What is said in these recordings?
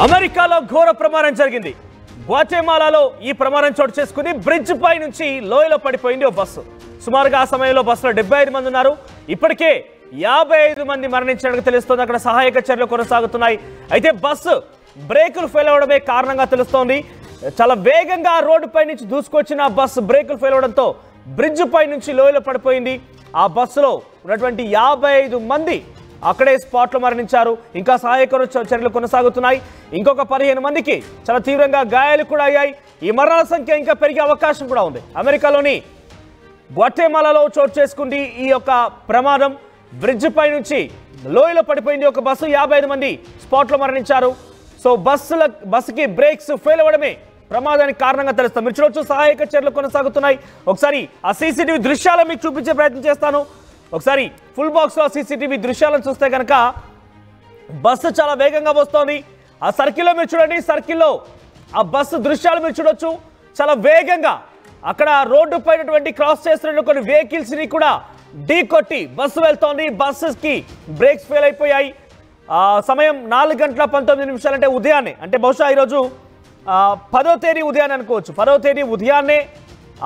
అమెరికాలో ఘోర ప్రమాదం జరిగింది. గ్వాటెమాలాలో ఈ ప్రమాదం చోటు చేసుకుని బ్రిడ్జ్ పై నుంచి లోయలో పడిపోయింది ఓ బస్సు. సుమారుగా ఆ సమయంలో బస్సులో 75 మంది ఉన్నారు. ఇప్పటికే 55 మంది మరణించినట్టు తెలుస్తోంది. అక్కడ సహాయక చర్యలు కొనసాగుతున్నాయి. అయితే బస్సు బ్రేకులు ఫెయిల్ అవడమే కారణంగా తెలుస్తోంది. చాలా వేగంగా రోడ్డుపై నుంచి దూసుకొచ్చిన బస్సు బ్రేకులు ఫెయిల్ అవడంతో బ్రిడ్జ్ పై నుంచి లోయలో పడిపోయింది. ఆ బస్సులో ఉన్నటువంటి 55 మంది అక్కడే స్పాట్లో మరణించారు. ఇంకా సహాయక చర్యలు కొనసాగుతున్నాయి. ఇంకొక 15 మందికి చాలా తీవ్రంగా గాయాలు కూడా అయ్యాయి. ఈ మరణాల సంఖ్య ఇంకా పెరిగే అవకాశం కూడా ఉంది. అమెరికాలోని గ్వాటెమాలాలో చోటు చేసుకుంది ఈ యొక్క ప్రమాదం. బ్రిడ్జ్ పై నుంచి లోయలో పడిపోయింది ఒక బస్సు. 55 మంది స్పాట్లో మరణించారు. సో బస్సుకి బ్రేక్స్ ఫెయిల్ అవ్వడమే ప్రమాదానికి కారణంగా తెలుస్తాం. మీరు చూడొచ్చు సహాయక చర్యలు కొనసాగుతున్నాయి. ఒకసారి ఆ సీసీటీవీ దృశ్యాలు మీకు చూపించే ప్రయత్నం చేస్తాను. ఒకసారి ఫుల్ బాక్స్లో సీసీటీవీ దృశ్యాలను చూస్తే కనుక బస్సు చాలా వేగంగా వస్తోంది. ఆ సర్కిల్లో మీరు చూడండి. సర్కిల్లో ఆ బస్సు దృశ్యాలు మీరు చూడొచ్చు. చాలా వేగంగా అక్కడ రోడ్డు పైనటువంటి క్రాస్ చేస్తున్న కొన్ని వెహికల్స్ని కూడా ఢీ కొట్టి బస్సు వెళ్తోంది. బస్సుకి బ్రేక్స్ ఫెయిల్ అయిపోయాయి. సమయం 4:19 అంటే ఉదయాన్నే, అంటే బహుశా ఈరోజు 10వ తేదీ ఉదయాన్నే అనుకోవచ్చు. 10వ తేదీ ఉదయాన్నే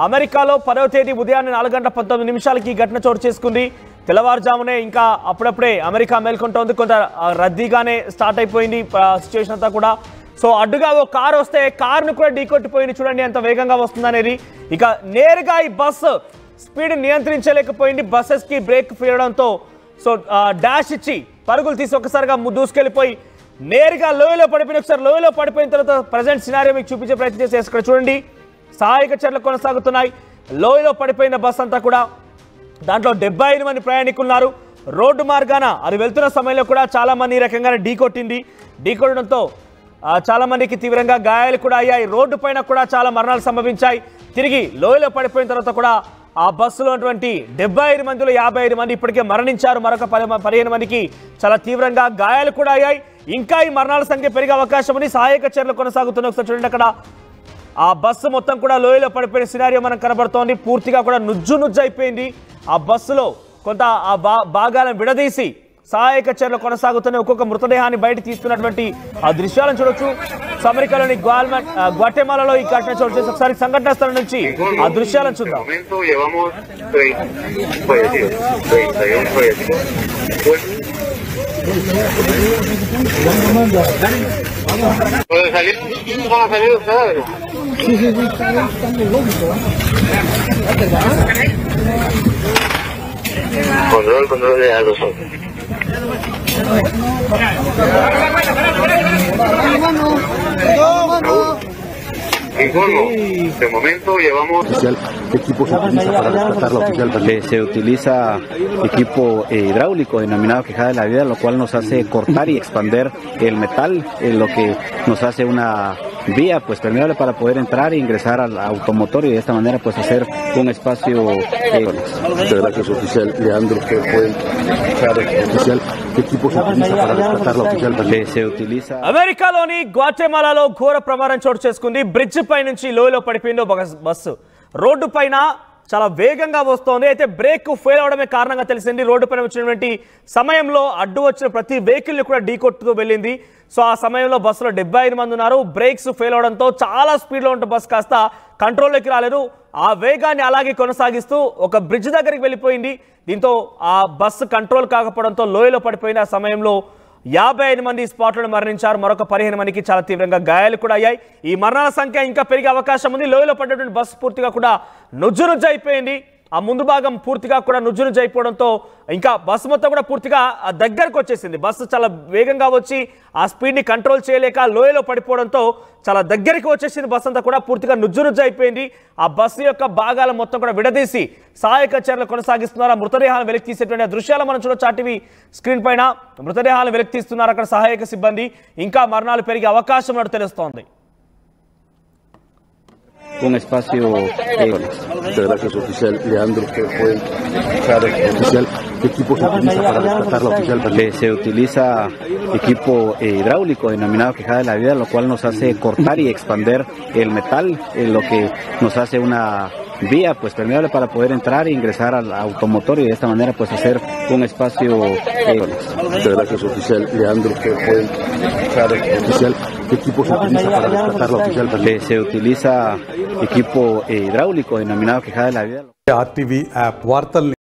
అమెరికాలో 10వ తేదీ ఉదయాన్నే 4:19 ఈ ఘటన చోటు చేసుకుంది. తెల్లవారుజామునే ఇంకా అప్పుడప్పుడే అమెరికా మేల్కొంటోంది. కొంత రద్దీగానే స్టార్ట్ అయిపోయింది సిచ్యువేషన్ అంతా కూడా. సో అడ్డుగా ఓ కారు వస్తే కారును కూడా ఢీకొట్టిపోయింది. చూడండి ఎంత వేగంగా వస్తుంది అనేది. ఇక నేరుగా ఈ బస్సు స్పీడ్ నియంత్రించలేకపోయింది. బస్సెస్కి బ్రేక్ ఫీరడంతో సో డాష్ ఇచ్చి పరుగులు తీసి ఒకసారిగా దూసుకెళ్ళిపోయి నేరుగా లోయలో పడిపోయింది. ఒకసారి లోయలో పడిపోయిన తర్వాత ప్రజెంట్ సినారియో మీకు చూపించే ప్రయత్నం చేసి ఇక్కడ చూడండి సహాయక చర్యలు కొనసాగుతున్నాయి. లోయలో పడిపోయిన బస్ అంతా కూడా దాంట్లో 75 మంది ప్రయాణికులు ఉన్నారు. రోడ్డు మార్గాన అది వెళ్తున్న సమయంలో కూడా చాలా మంది ఈ రకంగానే ఢీకొట్టడంతో చాలా మందికి తీవ్రంగా గాయాలు కూడా అయ్యాయి. రోడ్డు పైన కూడా చాలా మరణాలు సంభవించాయి. తిరిగి లోయలో పడిపోయిన తర్వాత కూడా ఆ బస్సులో ఉన్నటువంటి 75 మందిలో 55 మంది ఇప్పటికే మరణించారు. మరొక 15 మందికి చాలా తీవ్రంగా గాయాలు కూడా అయ్యాయి. ఇంకా ఈ మరణాల సంఖ్య పెరిగే అవకాశం ఉంది. సహాయక చర్యలు కొనసాగుతున్నాయి. ఒకసారి చూడండి అక్కడ ఆ బస్సు మొత్తం కూడా లోయలో పడిపోయిన సినారియో మనకు కనబడుతోంది. పూర్తిగా కూడా నుజ్జు అయిపోయింది. ఆ బస్సులో కొంత ఆ భాగాలను విడదీసి సహాయక చర్యలు కొనసాగుతున్నాయి. ఒక్కొక్క మృతదేహాన్ని బయట తీస్తున్నటువంటి ఆ దృశ్యాలను చూడొచ్చు. అమెరికాలోని గ్వాటెమాలాలో ఈ ఘటన చోటు చేసి ఒకసారి సంఘటన స్థలం నుంచి ఆ దృశ్యాలను చూద్దాం. Control de algo son. De momento llevamos equipo se utiliza para rescatar la oficial. Se utiliza equipo hidráulico denominado quejada de la vida, lo cual nos hace cortar y expander el metal, lo que nos hace una vía pues permeable para poder entrar e ingresar al automotor y de esta manera pues hacer un espacio. Muchas gracias oficial Leandro, que fue el oficial. ¿Qué equipo se utiliza para rescatar la oficial? Se utiliza. అమెరికాలోని గ్వాటెమాలాలో ఘోర ప్రమాదం చోటు చేసుకుంది. Bridge పై నుంచి లోయలో పడిపోయింది bus. Road పైన చాలా వేగంగా వస్తోంది. అయితే బ్రేక్ ఫెయిల్ అవడమే కారణంగా తెలిసింది. రోడ్డు పైన వచ్చినటువంటి సమయంలో అడ్డు వచ్చిన ప్రతి వెహికల్ని కూడా ఢీకొట్టుతూ వెళ్ళింది. సో ఆ సమయంలో బస్సులో 75 మంది ఉన్నారు. బ్రేక్స్ ఫెయిల్ అవడంతో చాలా స్పీడ్లో ఉంటే బస్సు కాస్త కంట్రోల్లోకి రాలేదు. ఆ వేగాన్ని అలాగే కొనసాగిస్తూ ఒక బ్రిడ్జ్ దగ్గరికి వెళ్ళిపోయింది. దీంతో ఆ బస్సు కంట్రోల్ కాకపోవడంతో లోయలో పడిపోయింది. ఆ సమయంలో 55 మంది స్పాట్లో మరణించారు. మరొక 15 మందికి చాలా తీవ్రంగా గాయాలు కూడా అయ్యాయి. ఈ మరణాల సంఖ్య ఇంకా పెరిగే అవకాశం ఉంది. లోయలో పడినటువంటి బస్సు పూర్తిగా కూడా నుజ్జు అయిపోయింది. ఆ ముందు భాగం పూర్తిగా కూడా నుజ్జు అయిపోవడంతో ఇంకా బస్సు మొత్తం కూడా పూర్తిగా దగ్గరకు వచ్చేసింది. బస్సు చాలా వేగంగా వచ్చి ఆ స్పీడ్ని కంట్రోల్ చేయలేక లోయలో పడిపోవడంతో చాలా దగ్గరికి వచ్చేసింది. బస్సు అంతా కూడా పూర్తిగా నుజ్జు అయిపోయింది. ఆ బస్సు యొక్క భాగాల మొత్తం కూడా విడదీసి సహాయక చర్యలు కొనసాగిస్తున్నారు. ఆ మృతదేహాలను వెలికి తీసేటువంటి దృశ్యాలు మనం చూడొచ్చు. టీవీ స్క్రీన్ పైన మృతదేహాలను వెలికి తీస్తున్నారు అక్కడ సహాయక సిబ్బంది. ఇంకా మరణాలు పెరిగే అవకాశం ఉన్నట్టు తెలుస్తోంది. Un espacio. Muchas gracias oficial Leandro, que fue el oficial. ¿Qué equipo se utiliza para rescatar la oficial? Se utiliza equipo hidráulico denominado quejada de la vida, lo cual nos hace cortar y expander el metal, lo que nos hace una vía pues permeable para poder entrar e ingresar al automotor y de esta manera pues hacer un espacio. Muchas gracias, oficial Leandro. Oficial, ¿qué equipo se utiliza para rescatar la oficial? Se utiliza equipo hidráulico denominado Quijada de la Vida. RTV app వార్తల్ని